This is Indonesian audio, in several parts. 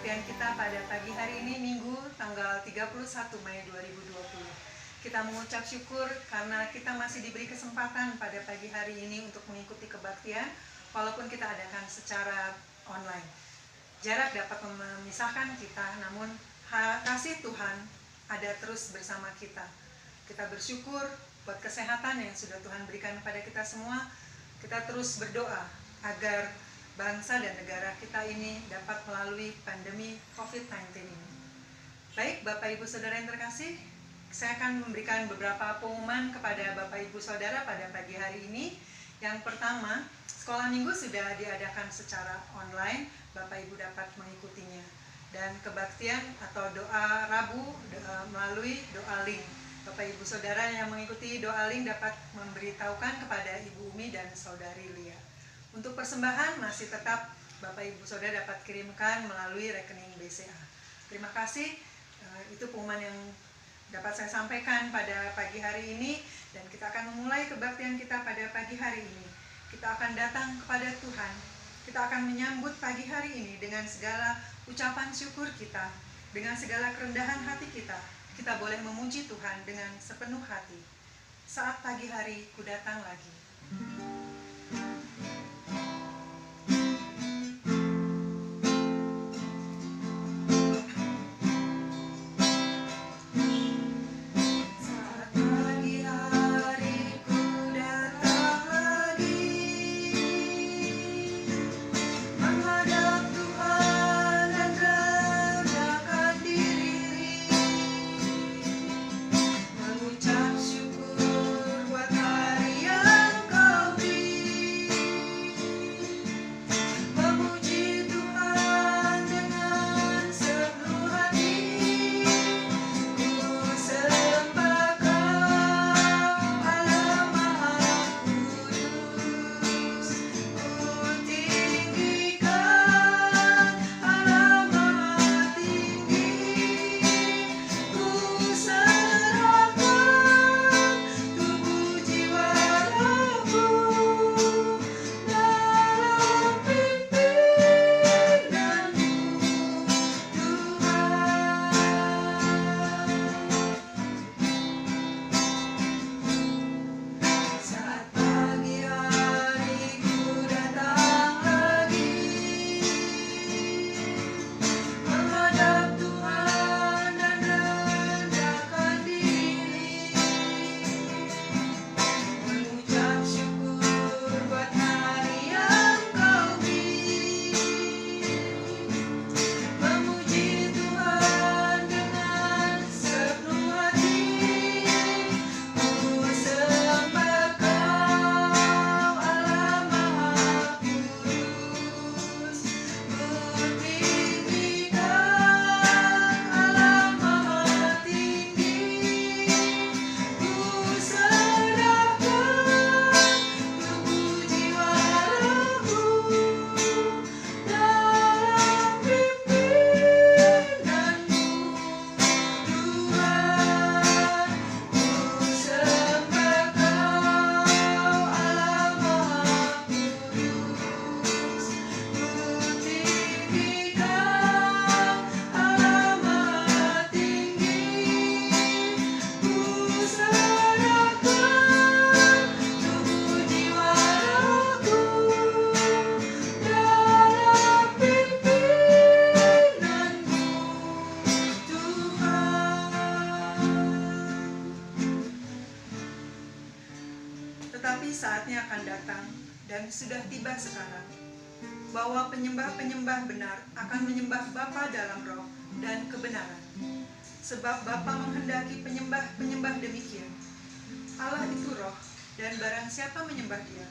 kebaktian kita pada pagi hari ini, Minggu tanggal 31 Mei 2020. Kita mengucap syukur karena kita masih diberi kesempatan pada pagi hari ini untuk mengikuti kebaktian, walaupun kita adakan secara online. Jarak dapat memisahkan kita, namun kasih Tuhan ada terus bersama kita. Kita bersyukur buat kesehatan yang sudah Tuhan berikan kepada kita semua. Kita terus berdoa agar bangsa dan negara kita ini dapat melalui pandemi COVID-19 ini. Baik, Bapak Ibu Saudara yang terkasih, saya akan memberikan beberapa pengumuman kepada Bapak Ibu Saudara pada pagi hari ini. Yang pertama, sekolah minggu sudah diadakan secara online, Bapak Ibu dapat mengikutinya. Dan kebaktian atau doa Rabu melalui doa link. Bapak Ibu Saudara yang mengikuti doa link dapat memberitahukan kepada Ibu Umi dan Saudari Lia. Untuk persembahan masih tetap Bapak Ibu Saudara dapat kirimkan melalui rekening BCA. Terima kasih, itu pengumuman yang dapat saya sampaikan pada pagi hari ini. Dan kita akan memulai kebaktian kita pada pagi hari ini. Kita akan datang kepada Tuhan. Kita akan menyambut pagi hari ini dengan segala ucapan syukur kita, dengan segala kerendahan hati kita. Kita boleh memuji Tuhan dengan sepenuh hati. Saat pagi hari ku datang lagi. Tetapi saatnya akan datang, dan sudah tiba sekarang, bahwa penyembah-penyembah benar akan menyembah Bapa dalam roh dan kebenaran. Sebab Bapa menghendaki penyembah-penyembah demikian. Allah itu roh, dan barang siapa menyembah Dia,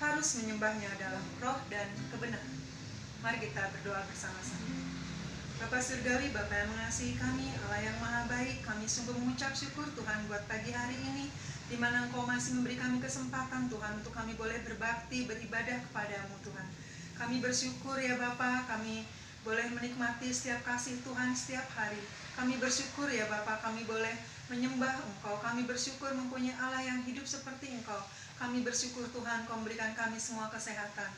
harus menyembahnya dalam roh dan kebenaran. Mari kita berdoa bersama-sama. Bapa Surgawi, Bapa yang mengasihi kami, Allah yang maha baik, kami sungguh mengucap syukur Tuhan buat pagi hari ini, di mana Engkau masih memberi kami kesempatan Tuhan untuk kami boleh berbakti, beribadah kepadamu Tuhan. Kami bersyukur ya Bapa, kami boleh menikmati setiap kasih Tuhan setiap hari. Kami bersyukur ya Bapa, kami boleh menyembah Engkau. Kami bersyukur mempunyai Allah yang hidup seperti Engkau. Kami bersyukur Tuhan, Kau memberikan kami semua kesehatan.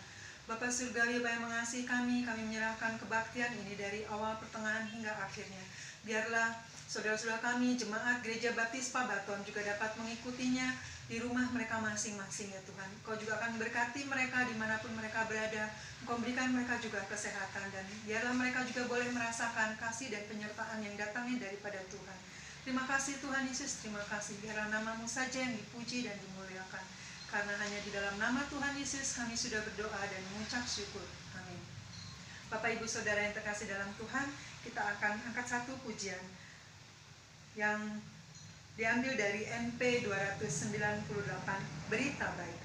Bapa Surgawi, Bapa yang mengasihi kami menyerahkan kebaktian ini dari awal, pertengahan, hingga akhirnya. Biarlah saudara-saudara kami, jemaat Gereja Baptis Pabaton juga dapat mengikutinya di rumah mereka masing-masing ya Tuhan. Kau juga akan berkati mereka dimanapun mereka berada. Kau berikan mereka juga kesehatan, dan biarlah mereka juga boleh merasakan kasih dan penyertaan yang datangnya daripada Tuhan. Terima kasih Tuhan Yesus, terima kasih. Biarlah nama-Mu saja yang dipuji dan dimuliakan. Karena hanya di dalam nama Tuhan Yesus kami sudah berdoa dan mengucap syukur. Amin. Bapak Ibu Saudara yang terkasih dalam Tuhan, kita akan angkat satu pujian yang diambil dari MP 298, Berita Baik.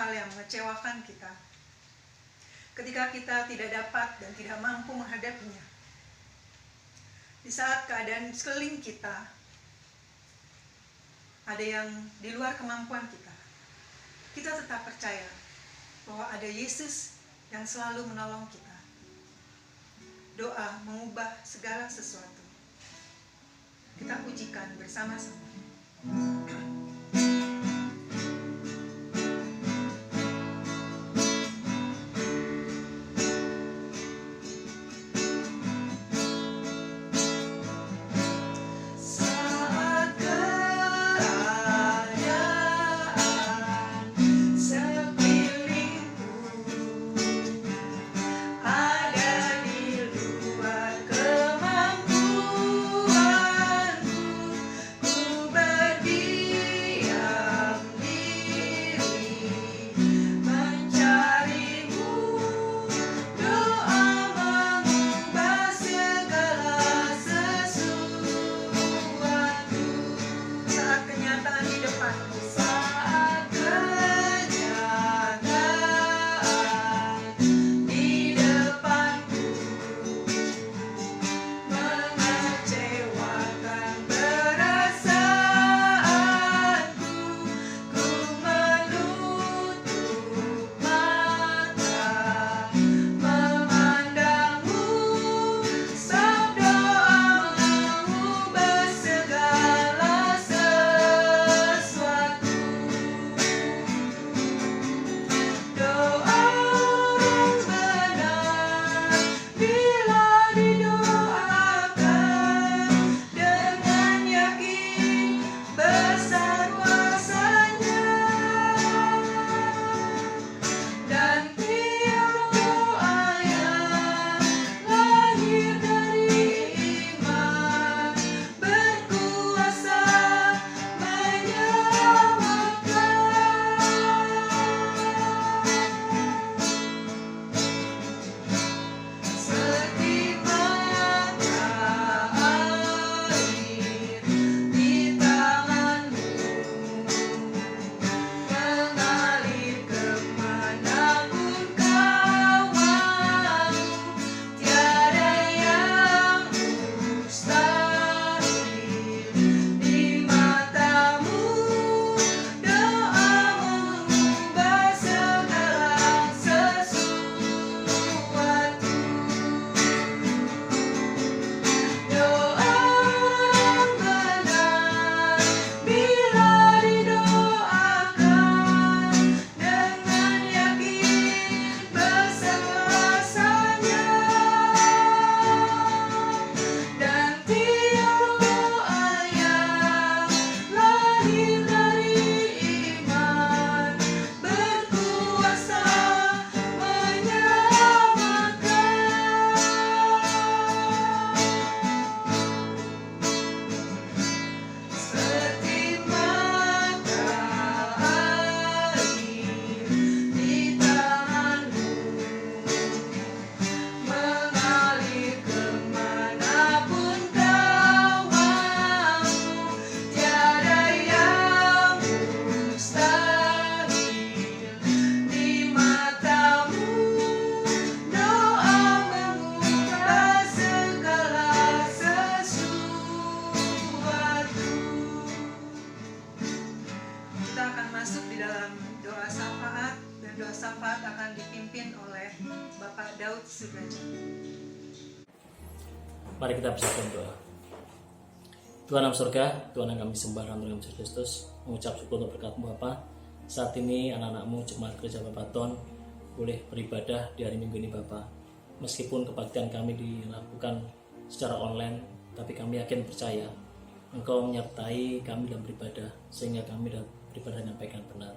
Mengecewakan kita, ketika kita tidak dapat dan tidak mampu menghadapinya, di saat keadaan sekeliling kita ada yang di luar kemampuan kita tetap percaya bahwa ada Yesus yang selalu menolong kita. Doa mengubah segala sesuatu. Kita pujikan bersama-sama. Ku berdiri Daud Sudrajat. Mari kita bersatu doa. Tuhan yang surga, Tuhan yang kami sembah dalam nama Yesus Kristus, mengucap syukur untuk berkat-Mu Bapa. Saat ini anak-anak-Mu jemaat gereja Bapaton boleh beribadah di hari Minggu ini Bapa. Meskipun kebaktian kami dilakukan secara online, tapi kami yakin percaya Engkau menyertai kami dalam beribadah, sehingga kami dalam beribadah dengan baik dan benar.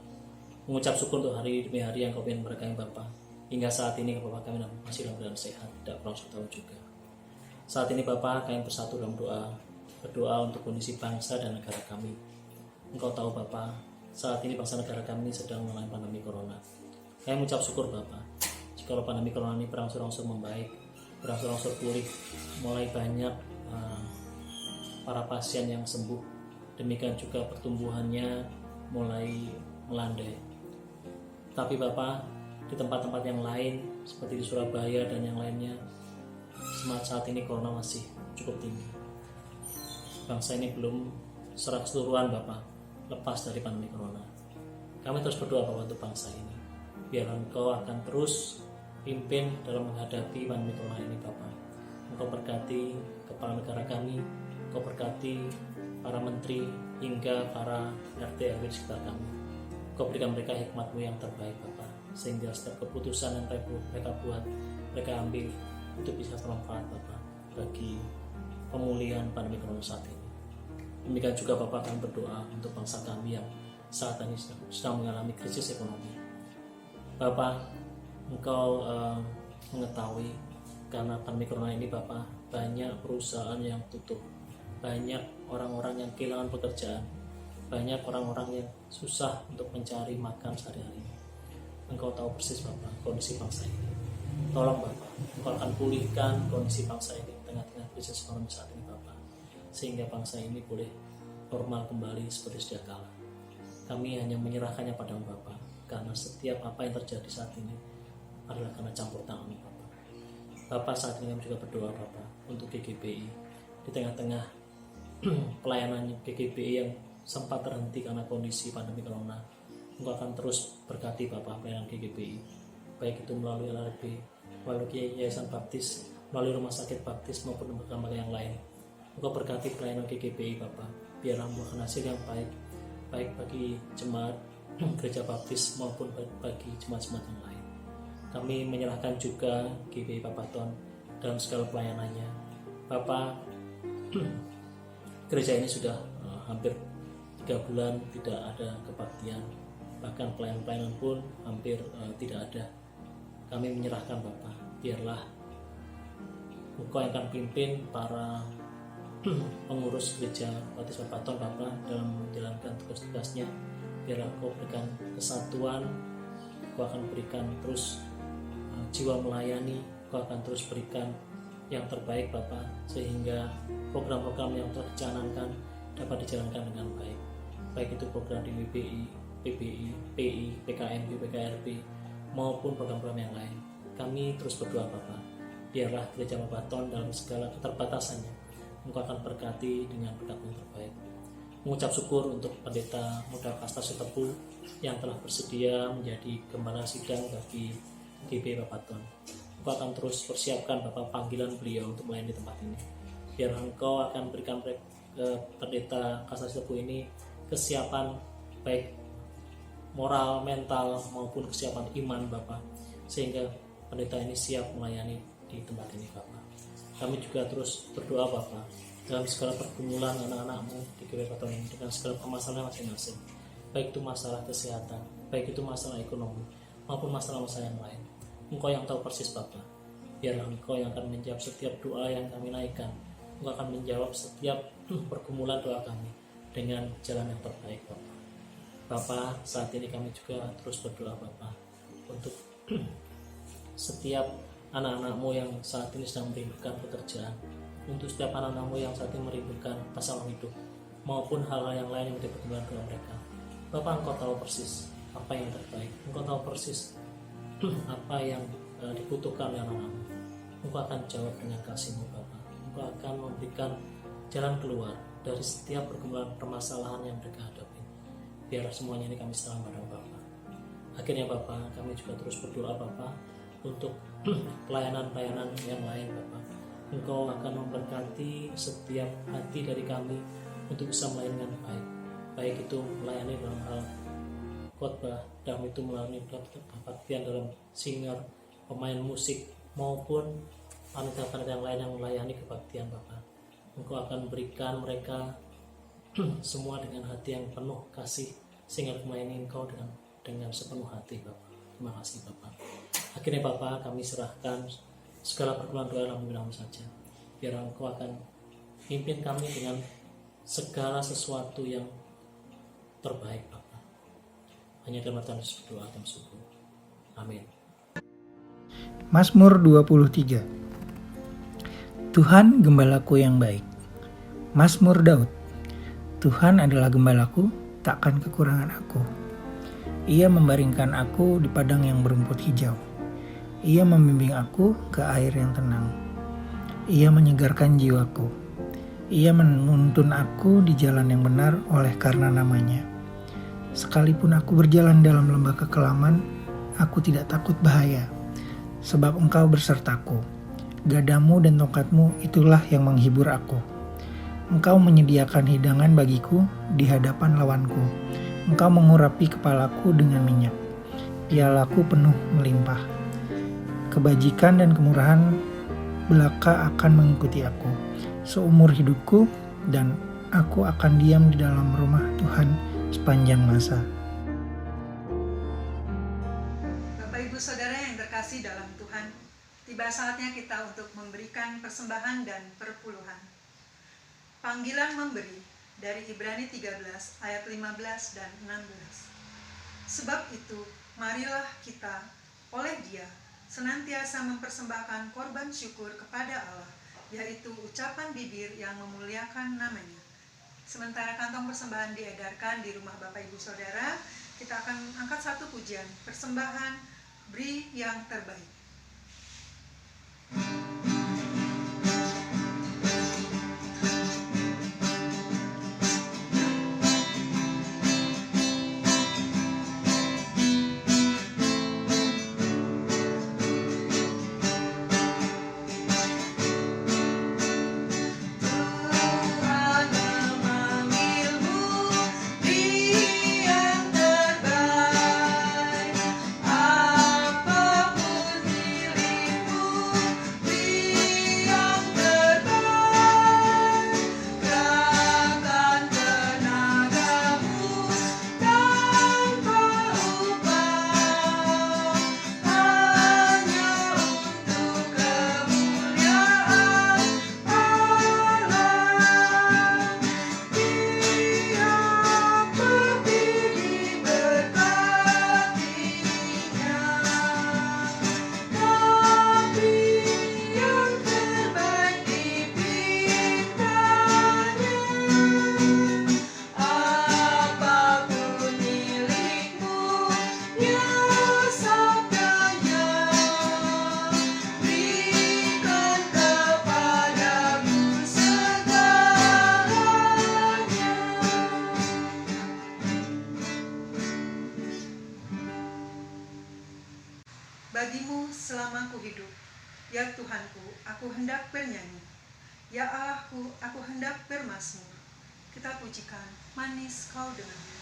Mengucap syukur untuk hari demi hari yang Kau ingin berkahi Bapa. Hingga saat ini Bapak kami masih dalam keadaan sehat, tidak kurang tahun juga. Saat ini Bapak kami bersatu dalam berdoa untuk kondisi bangsa dan negara kami. Engkau tahu Bapak, saat ini bangsa negara kami sedang mengalami pandemi corona. Kami mengucap syukur Bapak, jika pandemi corona ini berangsur-angsur membaik, berangsur-angsur pulih, mulai banyak para pasien yang sembuh, demikian juga pertumbuhannya mulai melandai. Tapi Bapak, di tempat-tempat yang lain seperti di Surabaya dan yang lainnya, saat ini corona masih cukup tinggi. Bangsa ini belum secara keseluruhan Bapak lepas dari pandemi corona. Kami terus berdoa Bapak untuk bangsa ini, biar Engkau akan terus pimpin dalam menghadapi pandemi corona ini Bapak. Engkau berkati kepala negara kami, Engkau berkati para menteri hingga para RT RW di sekitar kami. Engkau berikan mereka hikmat-Mu yang terbaik Bapak, sehingga setiap keputusan yang mereka buat, mereka ambil untuk bisa bermanfaat Bapak bagi pemulihan pandemi corona saat ini. Demikian juga Bapak akan berdoa untuk bangsa kami yang saat ini sedang mengalami krisis ekonomi. Bapak, Engkau mengetahui karena pandemi corona ini Bapak, banyak perusahaan yang tutup, banyak orang-orang yang kehilangan pekerjaan, banyak orang-orang yang susah untuk mencari makan sehari-hari. Engkau tahu persis Bapak kondisi bangsa ini. Tolong Bapak, Engkau akan pulihkan kondisi bangsa ini tengah-tengah krisis ekonomi saat ini Bapak, sehingga bangsa ini boleh normal kembali seperti sedia kala. Kami hanya menyerahkannya padamu Bapak, karena setiap apa yang terjadi saat ini adalah karena campur tangan Bapak. Bapak, saat ini kami juga berdoa Bapak untuk GGBI di tengah-tengah pelayanan GGBI yang sempat terhenti karena kondisi pandemi corona. Engkau akan terus berkati Bapak pelayanan GGBI, baik itu melalui LRB, melalui Yayasan Baptis, melalui Rumah Sakit Baptis maupun lembaga yang lain. Engkau berkati pelayanan GGBI Bapak, biarlah membuahkan hasil yang baik, baik bagi jemaat gereja Baptis maupun bagi jemaat-jemaat yang lain. Kami menyerahkan juga GBI Bapaton dalam segala pelayanannya. Bapak, gereja ini sudah hampir 3 bulan tidak ada kebaktian, bahkan pelayanan-pelayanan pun hampir tidak ada. Kami menyerahkan Bapak, biarlah Engkau yang akan pimpin para pengurus gereja Baptis Bapaton Bapak dalam menjalankan tugas-tugasnya. Biarlah Engkau berikan kesatuan, Engkau akan berikan terus jiwa melayani, Engkau akan terus berikan yang terbaik Bapak, sehingga program-program yang telah dicanangkan dapat dijalankan dengan baik, baik itu program di WBI, PBI, PI, PKMB, PKRB maupun program-program yang lain. Kami terus berdoa Bapak, biarlah gereja Bapaton dalam segala keterbatasannya Engkau akan berkati dengan berkat yang terbaik. Mengucap syukur untuk Pendeta Muda Kasta Sutepu yang telah bersedia menjadi gembala sidang bagi GB Bapaton. Engkau akan terus persiapkan Bapak panggilan beliau untuk melayani tempat ini. Biar Engkau akan berikan Pendeta Kasta Sutepu ini kesiapan baik moral, mental maupun kesiapan iman Bapak, sehingga pendeta ini siap melayani di tempat ini Bapak. Kami juga terus berdoa Bapak dalam segala pergumulan anak-anak-Mu di gereja Bapaton ini dengan segala permasalahan masing-masing, baik itu masalah kesehatan, baik itu masalah ekonomi maupun masalah-masalah yang lain. Engkau yang tahu persis Bapak. Biarlah Engkau yang akan menjawab setiap doa yang kami naikkan. Engkau akan menjawab setiap pergumulan doa kami dengan jalan yang terbaik Bapak. Bapak, saat ini kami juga terus berdoa Bapak untuk setiap anak-anak-Mu yang saat ini sedang merindukan pekerjaan, untuk setiap anak-anak-Mu yang saat ini merindukan pasangan hidup maupun hal-hal yang lain yang menjadi pergumulan doa mereka. Bapak, Engkau tahu persis apa yang terbaik, Engkau tahu persis apa yang dibutuhkan oleh anak-anak-Mu. Engkau akan jawab dengan kasih-Mu Bapak. Engkau akan memberikan jalan keluar dari setiap pergumulan permasalahan yang mereka hadapi. Biar semuanya ini kami serahkan pada Bapak. Akhirnya Bapak, kami juga terus berdoa Bapak untuk pelayanan-pelayanan yang lain Bapak. Engkau akan memberkati setiap hati dari kami untuk bisa melayani dengan baik, baik itu melayani dalam hal khotbah, dan itu melalui kebaktian dalam singer, pemain musik, maupun panitia-panitia yang lain yang melayani kebaktian Bapak. Engkau akan berikan mereka semua dengan hati yang penuh kasih, sehingga melayani Engkau dengan sepenuh hati Bapak. Terima kasih Bapak. Akhirnya Bapak, kami serahkan segala pergumulan doa dalam nama saja. Biar Engkau akan pimpin kami dengan segala sesuatu yang terbaik Bapak. Hanya dalam Tuhan Yesus berdoa dan syukur. Amin. Mazmur 23. Tuhan gembalaku yang baik. Mazmur Daud. Tuhan adalah gembalaku, takkan kekurangan aku. Ia membaringkan aku di padang yang berumput hijau. Ia membimbing aku ke air yang tenang. Ia menyegarkan jiwaku. Ia menuntun aku di jalan yang benar oleh karena namanya. Sekalipun aku berjalan dalam lembah kekelaman, aku tidak takut bahaya, sebab Engkau bersertaku. Gadamu dan tongkatmu itulah yang menghibur aku. Engkau menyediakan hidangan bagiku di hadapan lawanku. Engkau mengurapi kepalaku dengan minyak. Pialaku penuh melimpah. Kebajikan dan kemurahan belaka akan mengikuti aku seumur hidupku, dan aku akan diam di dalam rumah Tuhan sepanjang masa. Bapak Ibu Saudara yang terkasih dalam Tuhan, tiba saatnya kita untuk memberikan persembahan dan perpuluhan. Panggilan memberi dari Ibrani 13 ayat 15 dan 16. Sebab itu, marilah kita oleh Dia senantiasa mempersembahkan korban syukur kepada Allah, yaitu ucapan bibir yang memuliakan namanya. Sementara kantong persembahan diedarkan di rumah Bapak Ibu Saudara, kita akan angkat satu pujian, persembahan beri yang terbaik. Bagimu selama ku hidup, ya Tuhanku, aku hendak bernyanyi. Ya Allahku, aku hendak bermazmur. Kita pujikan, manis kau dengannya.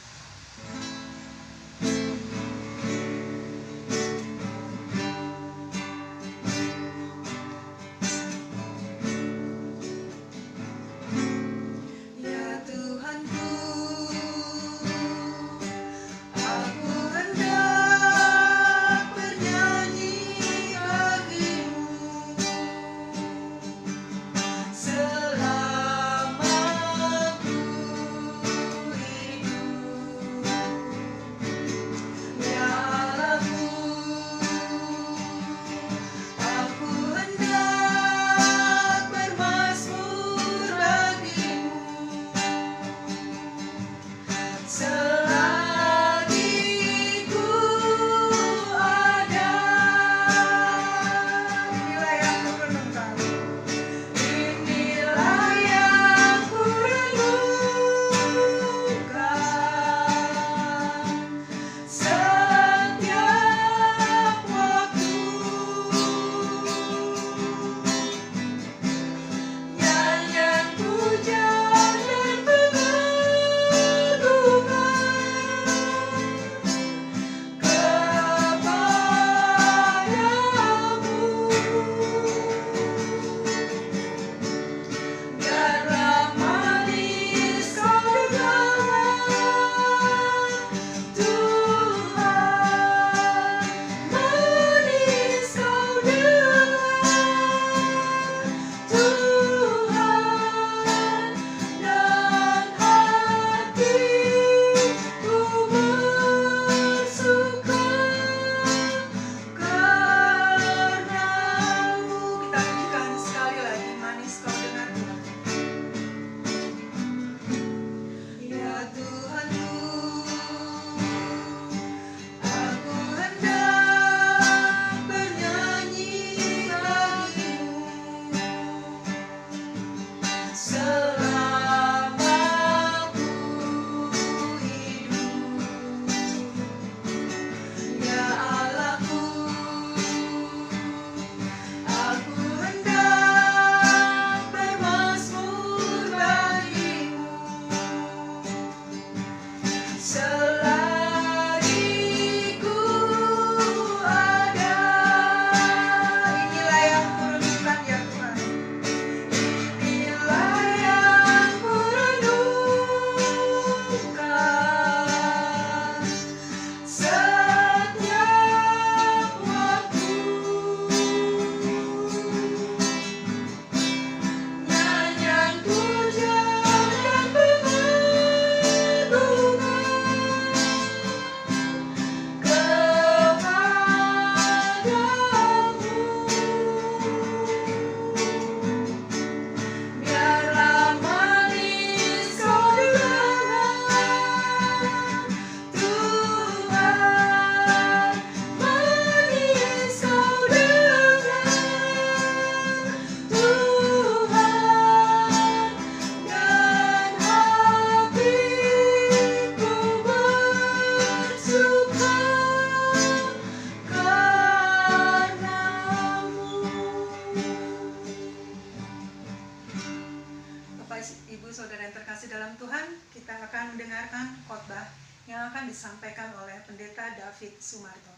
saudara yang terkasih dalam Tuhan, kita akan mendengarkan khotbah yang akan disampaikan oleh Pendeta David Sumarto.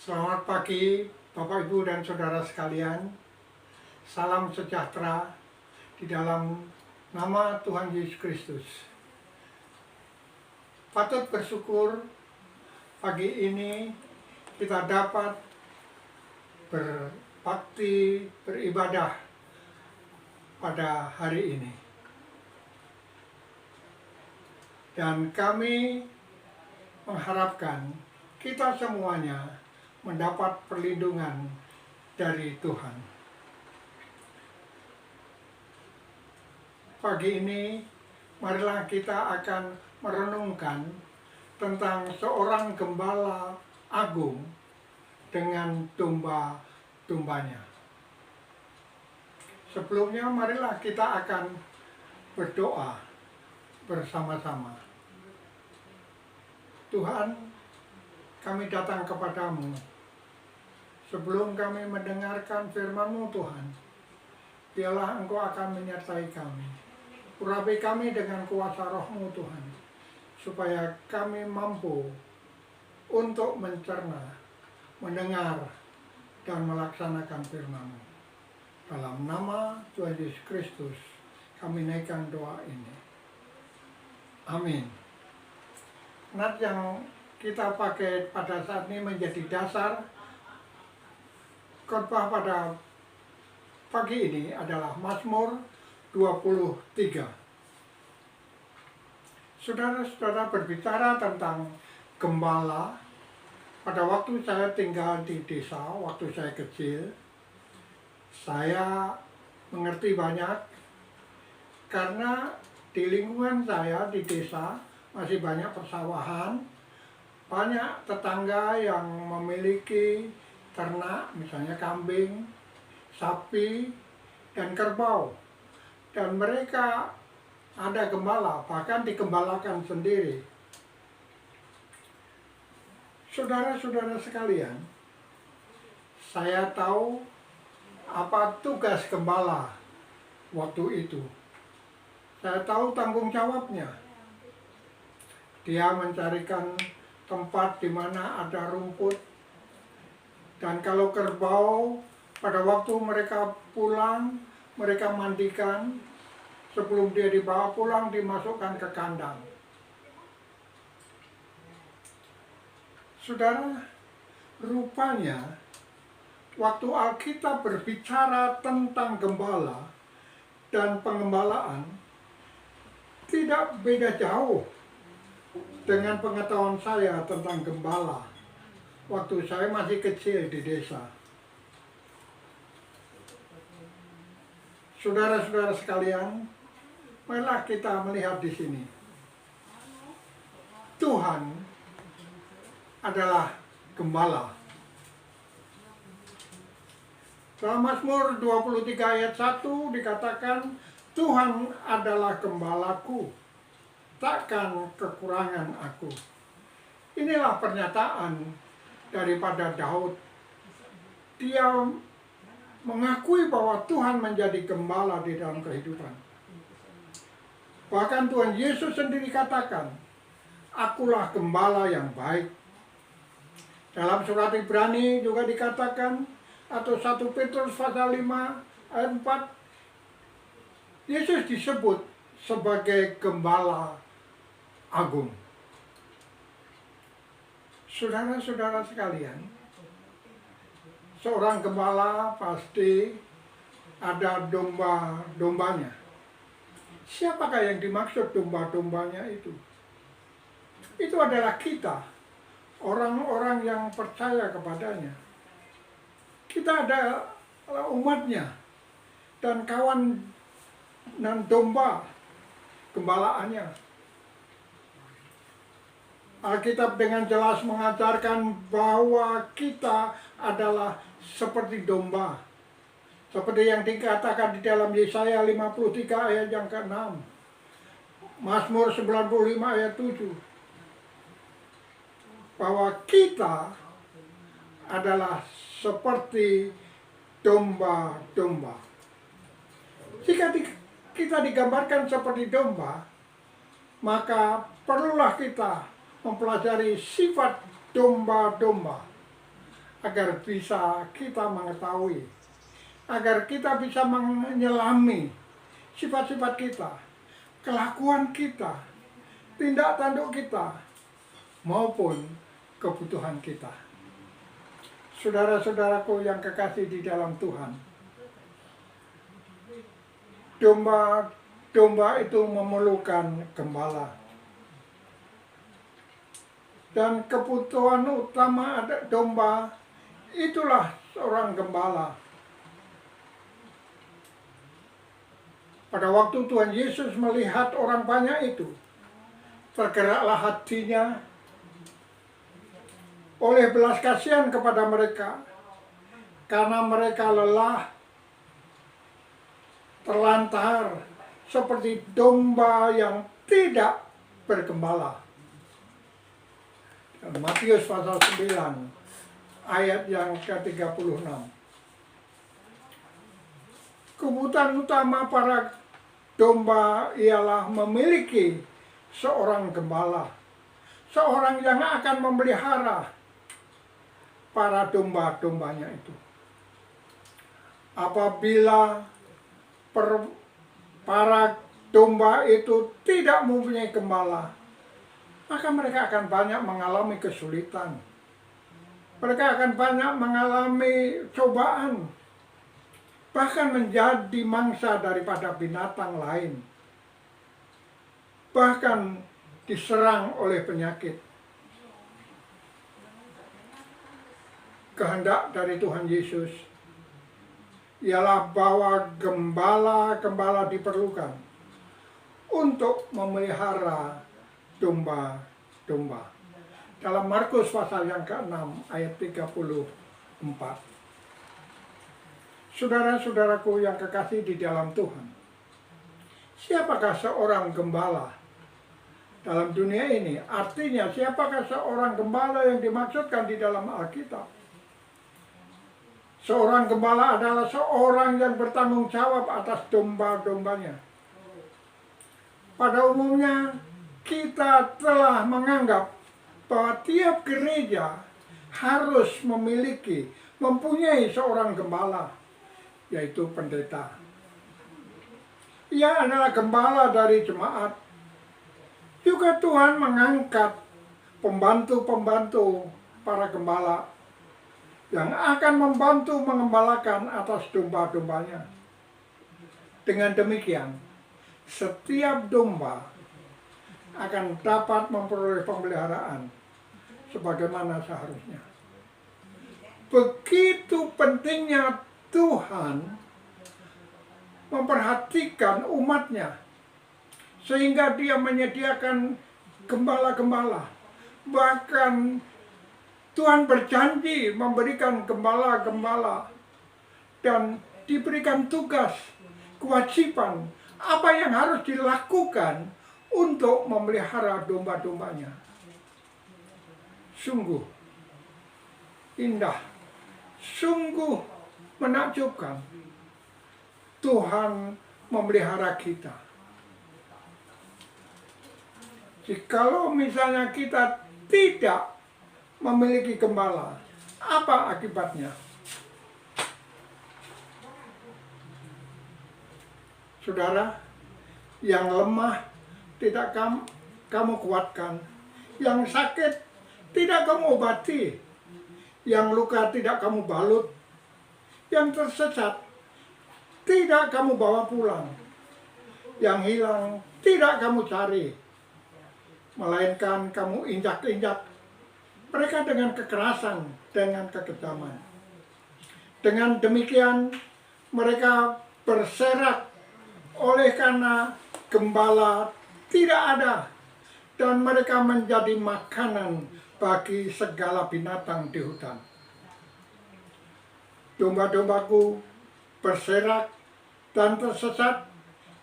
Selamat pagi Bapak Ibu dan Saudara sekalian. Salam sejahtera di dalam nama Tuhan Yesus Kristus. Patut bersyukur pagi ini kita dapat berbakti, beribadah pada hari ini. Dan kami mengharapkan kita semuanya mendapat perlindungan dari Tuhan. Pagi ini, marilah kita akan merenungkan tentang seorang gembala agung dengan domba-dombanya. Sebelumnya, marilah kita akan berdoa bersama-sama. Tuhan, kami datang kepadamu. Sebelum kami mendengarkan firman-Mu, Tuhan, biarlah Engkau akan menyertai kami. Urapi kami dengan kuasa Roh-Mu, Tuhan, supaya kami mampu untuk mencerna, mendengar, dan melaksanakan firman-Mu. Dalam nama Tuhan Yesus Kristus, kami naikkan doa ini. Amin. Nat yang kita pakai pada saat ini menjadi dasar khotbah pada pagi ini adalah Mazmur 23. Saudara-saudara, berbicara tentang gembala. Pada waktu saya tinggal di desa, waktu saya kecil, saya mengerti banyak karena di lingkungan saya di desa masih banyak persawahan, banyak tetangga yang memiliki ternak, misalnya kambing, sapi, dan kerbau. Dan mereka ada gembala, bahkan digembalakan sendiri. Saudara-saudara sekalian, saya tahu apa tugas gembala waktu itu. Saya tahu tanggung jawabnya. Dia mencarikan tempat di mana ada rumput. Dan kalau kerbau, pada waktu mereka pulang, mereka mandikan. Sebelum dia dibawa pulang, dimasukkan ke kandang. Saudara, rupanya waktu Alkitab berbicara tentang gembala dan pengembalaan, tidak beda jauh dengan pengetahuan saya tentang gembala waktu saya masih kecil di desa. Saudara-saudara sekalian, marilah kita melihat di sini. Tuhan adalah gembala. Dalam Mazmur 23 ayat 1 dikatakan, Tuhan adalah gembalaku, takkan kekurangan aku. Inilah pernyataan daripada Daud. Dia mengakui bahwa Tuhan menjadi gembala di dalam kehidupan. Bahkan Tuhan Yesus sendiri katakan, akulah gembala yang baik. Dalam surat Ibrani juga dikatakan, atau 1 Petrus pasal 5 ayat 4, Yesus disebut sebagai gembala agung. Saudara-saudara sekalian, seorang gembala pasti ada domba-dombanya. Siapakah yang dimaksud domba-dombanya itu? Itu adalah kita, orang-orang yang percaya kepadanya. Kita adalah umatnya dan kawan dan domba gembalaannya. Alkitab dengan jelas mengajarkan bahwa kita adalah seperti domba. Seperti yang dikatakan di dalam Yesaya 53 ayat yang ke-6. Mazmur 95 ayat 7. Bahwa kita adalah seperti domba-domba. Jika kita digambarkan seperti domba, maka perlulah kita mempelajari sifat domba-domba agar bisa kita mengetahui, agar kita bisa menyelami sifat-sifat kita, kelakuan kita, tindak tanduk kita, maupun kebutuhan kita. Saudara-saudaraku yang kekasih di dalam Tuhan, domba itu memerlukan gembala. Dan kebutuhan utama domba itulah seorang gembala. Pada waktu Tuhan Yesus melihat orang banyak itu, tergeraklah hatinya oleh belas kasihan kepada mereka, karena mereka lelah, terlantar, seperti domba yang tidak bergembala. Matius pasal 9 ayat yang ke-36. Kebutuhan utama para domba ialah memiliki seorang gembala, seorang yang akan memelihara para domba-dombanya itu. Apabila para domba itu tidak mempunyai gembala, maka mereka akan banyak mengalami kesulitan. Mereka akan banyak mengalami cobaan, bahkan menjadi mangsa daripada binatang lain, bahkan diserang oleh penyakit. Kehendak dari Tuhan Yesus ialah bahwa gembala-gembala diperlukan untuk memelihara domba-domba. Dalam Markus pasal yang ke-6 ayat 34. Saudara-saudaraku yang kekasih di dalam Tuhan, siapakah seorang gembala dalam dunia ini? Artinya, siapakah seorang gembala yang dimaksudkan di dalam Alkitab? Seorang gembala adalah seorang yang bertanggung jawab atas domba-dombanya. Pada umumnya, kita telah menganggap bahwa tiap gereja harus mempunyai seorang gembala, yaitu pendeta. Ia adalah gembala dari jemaat. Juga Tuhan mengangkat pembantu-pembantu para gembala yang akan membantu mengembalakan atas domba-dombanya. Dengan demikian, setiap domba akan dapat memperoleh pemeliharaan sebagaimana seharusnya. Begitu pentingnya Tuhan memperhatikan umatnya, sehingga Dia menyediakan gembala-gembala. Bahkan Tuhan berjanji memberikan gembala-gembala dan diberikan tugas, kewajiban, apa yang harus dilakukan untuk memelihara domba-dombanya. Sungguh indah, sungguh menakjubkan Tuhan memelihara kita. Jikalau misalnya kita tidak memiliki gembala, apa akibatnya? Saudara, yang lemah tidak kamu kuatkan, yang sakit tidak kamu obati, yang luka tidak kamu balut, yang tersesat tidak kamu bawa pulang, yang hilang tidak kamu cari, melainkan kamu injak-injak mereka dengan kekerasan, dengan kekejaman. Dengan demikian mereka berserak oleh karena gembala tidak ada, dan mereka menjadi makanan bagi segala binatang di hutan. Domba-dombaku berserak dan tersesat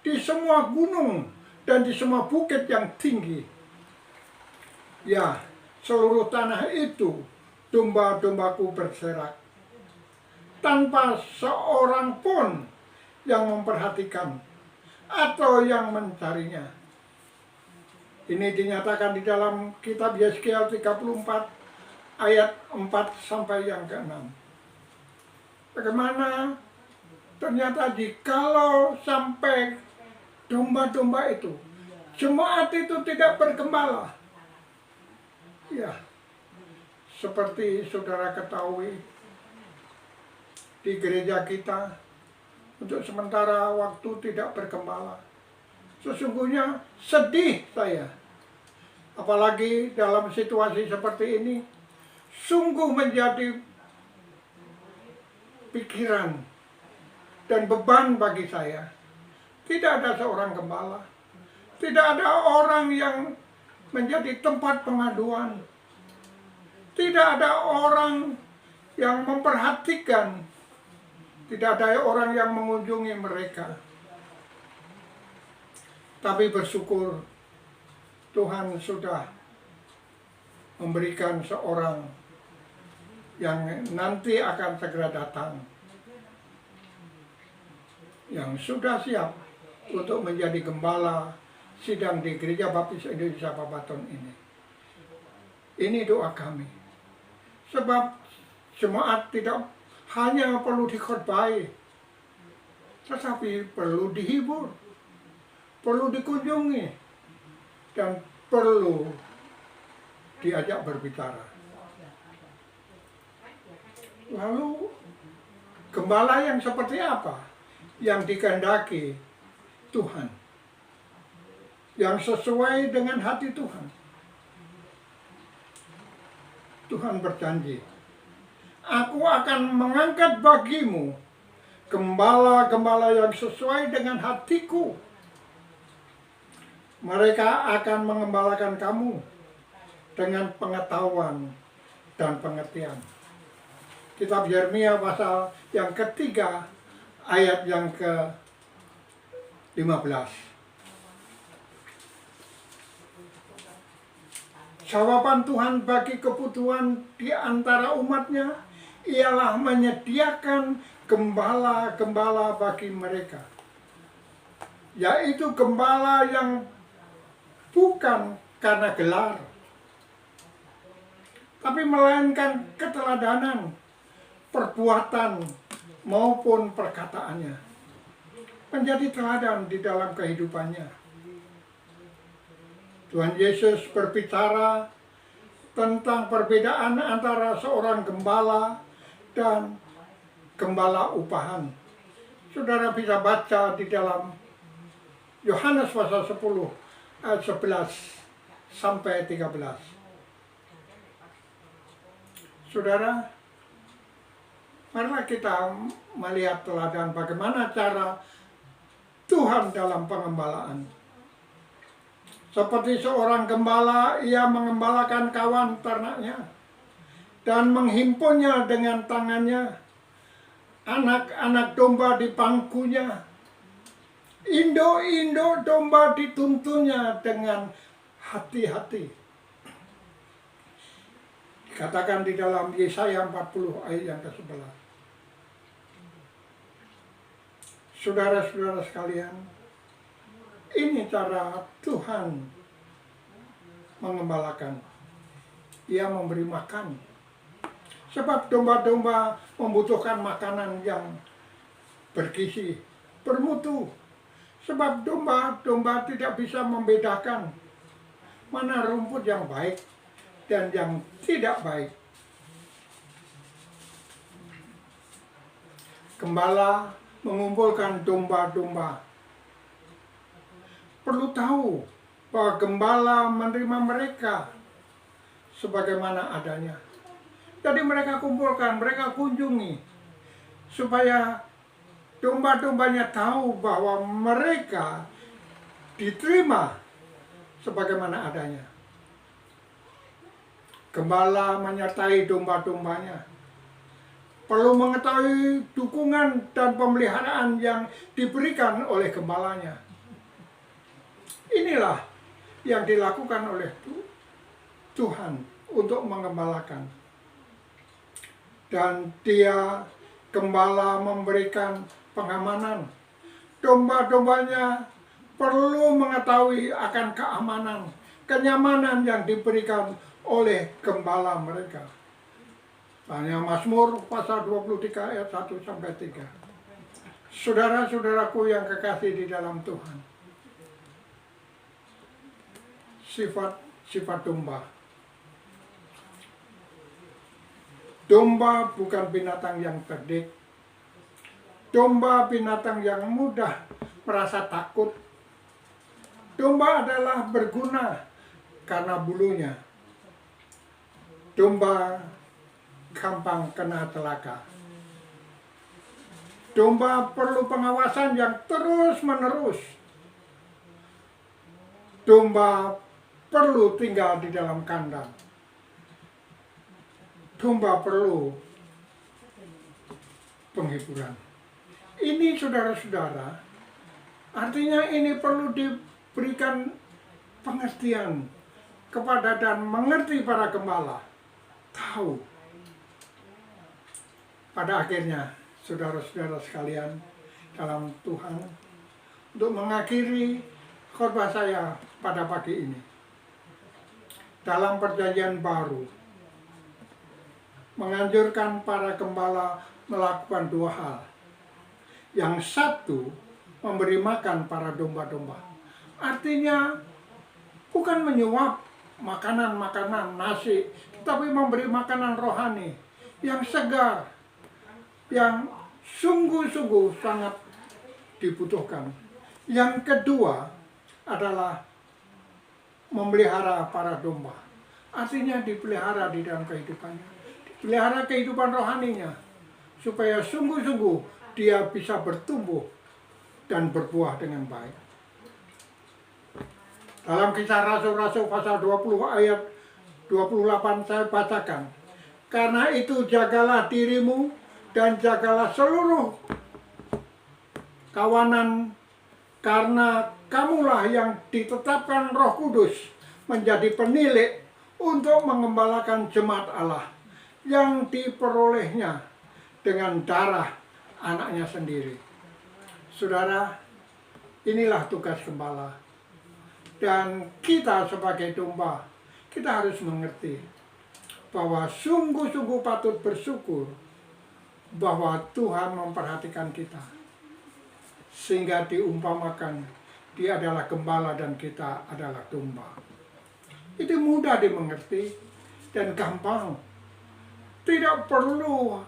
di semua gunung dan di semua bukit yang tinggi. Ya, seluruh tanah itu domba-dombaku berserak, tanpa seorang pun yang memperhatikan atau yang mencarinya. Ini dinyatakan di dalam kitab Yeskiel 34 ayat 4 sampai yang ke-6. Bagaimana ternyata jikalau sampai domba-domba itu, jemaat itu tidak bergembala. Ya, seperti saudara ketahui, di gereja kita untuk sementara waktu tidak bergembala. Sesungguhnya sedih saya. Apalagi dalam situasi seperti ini, sungguh menjadi pikiran dan beban bagi saya. Tidak ada seorang gembala. Tidak ada orang yang menjadi tempat pengaduan. Tidak ada orang yang memperhatikan. Tidak ada orang yang mengunjungi mereka. Tapi bersyukur Tuhan sudah memberikan seorang yang nanti akan segera datang, yang sudah siap untuk menjadi gembala sidang di Gereja Baptis Indonesia Babaton ini. Ini doa kami. Sebab jemaat tidak hanya perlu dikhotbahi, tetapi perlu dihibur, perlu dikunjungi, dan perlu diajak berbicara. Lalu gembala yang seperti apa yang dikehendaki Tuhan, yang sesuai dengan hati Tuhan? Tuhan berjanji, aku akan mengangkat bagimu gembala-gembala yang sesuai dengan hatiku. Mereka akan mengembalakan kamu dengan pengetahuan dan pengertian. Kitab Yeremia pasal yang ketiga ayat yang ke-15. Jawaban Tuhan bagi kebutuhan di antara umatnya ialah menyediakan gembala-gembala bagi mereka. Yaitu gembala yang bukan karena gelar, tapi melainkan keteladanan, perbuatan maupun perkataannya. Menjadi teladan di dalam kehidupannya. Tuhan Yesus berbicara tentang perbedaan antara seorang gembala dan gembala upahan. Saudara bisa baca di dalam Yohanes pasal 10 ayat 11 sampai 13. Saudara, marilah kita melihat teladan bagaimana cara Tuhan dalam pengembalaan. Seperti seorang gembala, ia mengembalakan kawan ternaknya dan menghimpunnya dengan tangannya. Anak-anak domba di pangkunya, induk-induk domba dituntunnya dengan hati-hati. Dikatakan di dalam Yesaya 40 ayat yang ke-11. Saudara-saudara sekalian, ini cara Tuhan mengembalakan. Ia memberi makan. Sebab domba-domba membutuhkan makanan yang bergizi, bermutu. Sebab domba-domba tidak bisa membedakan mana rumput yang baik dan yang tidak baik. Gembala mengumpulkan domba-domba. Perlu tahu bahwa gembala menerima mereka sebagaimana adanya. Jadi mereka kumpulkan, mereka kunjungi, supaya domba-dombanya tahu bahwa mereka diterima sebagaimana adanya. Gembala menyertai domba-dombanya. Perlu mengetahui dukungan dan pemeliharaan yang diberikan oleh gembalanya. Inilah yang dilakukan oleh Tuhan untuk mengembalakan. Dan dia, gembala, memberikan pengamanan domba-dombanya perlu mengetahui akan keamanan, kenyamanan yang diberikan oleh gembala mereka. Tanya Mazmur pasal 23 ayat 1-3. Saudara-saudaraku yang kekasih di dalam Tuhan, sifat domba. Domba bukan binatang yang cerdik. Domba binatang yang mudah merasa takut. Domba adalah berguna karena bulunya. Domba gampang kena celaka. Domba perlu pengawasan yang terus-menerus. Domba perlu tinggal di dalam kandang. Domba perlu penghiburan. Ini saudara-saudara, artinya ini perlu diberikan pengertian kepada dan mengerti para gembala. Tahu. Pada akhirnya, saudara-saudara sekalian dalam Tuhan, untuk mengakhiri khotbah saya pada pagi ini, dalam perjanjian baru, menganjurkan para gembala melakukan dua hal. Yang satu, memberi makan para domba-domba. Artinya, bukan menyuap makanan-makanan, nasi, tetapi memberi makanan rohani yang segar, yang sungguh-sungguh sangat dibutuhkan. Yang kedua adalah memelihara para domba. Artinya dipelihara di dalam kehidupannya. Dipelihara kehidupan rohaninya. Supaya sungguh-sungguh dia bisa bertumbuh dan berbuah dengan baik. Dalam Kisah Rasul-Rasul pasal 20 ayat 28 saya bacakan. Karena itu jagalah dirimu dan jagalah seluruh kawanan, karena kamulah yang ditetapkan Roh Kudus menjadi penilik untuk mengembalakan jemaat Allah yang diperolehnya dengan darah anaknya sendiri. Saudara, inilah tugas gembala. Dan kita sebagai domba, kita harus mengerti bahwa sungguh-sungguh patut bersyukur bahwa Tuhan memperhatikan kita. Sehingga diumpamakan, dia adalah gembala dan kita adalah domba. Itu mudah dimengerti dan gampang. Tidak perlu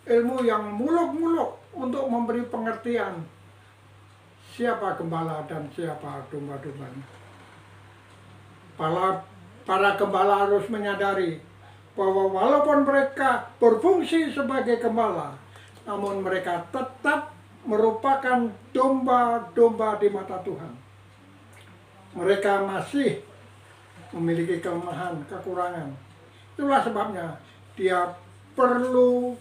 ilmu yang muluk-muluk untuk memberi pengertian siapa gembala dan siapa domba-dombanya. Para gembala harus menyadari bahwa walaupun mereka berfungsi sebagai gembala, namun mereka tetap merupakan domba-domba di mata Tuhan. Mereka masih memiliki kelemahan, kekurangan. Itulah sebabnya dia perlu